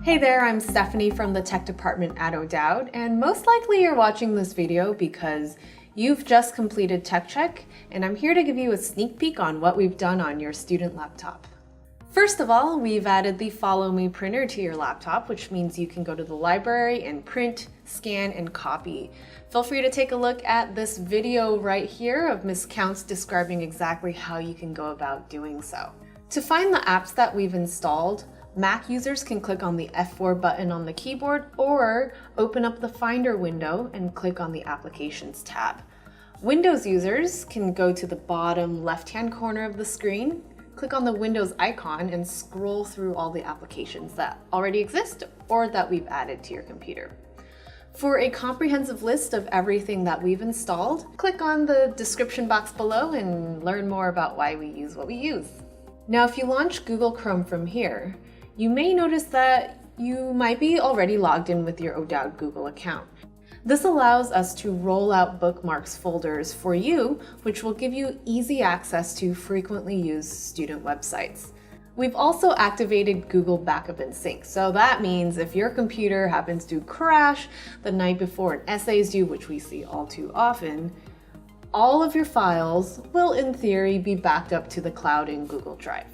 Hey there, I'm Stephanie from the Tech Department at O'Dowd, and most likely you're watching this video because you've just completed Tech Check, and I'm here to give you a sneak peek on what we've done on your student laptop. First of all, we've added the FollowMe printer to your laptop, which means you can go to the library and print, scan, and copy. Feel free to take a look at this video right here of Ms. Counts describing exactly how you can go about doing so. To find the apps that we've installed, Mac users can click on the F4 button on the keyboard or open up the Finder window and click on the Applications tab. Windows users can go to the bottom left-hand corner of the screen, click on the Windows icon, and scroll through all the applications that already exist or that we've added to your computer. For a comprehensive list of everything that we've installed, click on the description box below and learn more about why we use what we use. Now, if you launch Google Chrome from here, you may notice that you might be already logged in with your O'Dowd Google account. This allows us to roll out bookmarks folders for you, which will give you easy access to frequently used student websites. We've also activated Google Backup and Sync, so that means if your computer happens to crash the night before an essay is due, which we see all too often, all of your files will in theory be backed up to the cloud in Google Drive.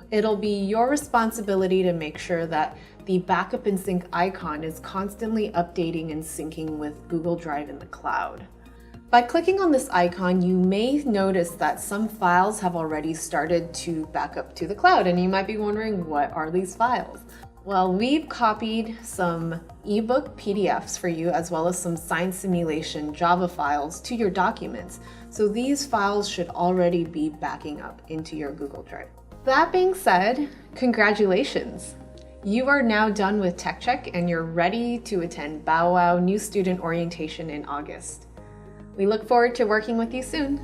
It'll be your responsibility to make sure that the backup and sync icon is constantly updating and syncing with Google Drive in the cloud. By clicking on this icon, you may notice that some files have already started to back up to the cloud, and you might be wondering, what are these files? Well, we've copied some ebook PDFs for you, as well as some science simulation Java files to your documents. So these files should already be backing up into your Google Drive. That being said, congratulations! You are now done with Tech Check and you're ready to attend Bow Wow New Student Orientation in August. We look forward to working with you soon.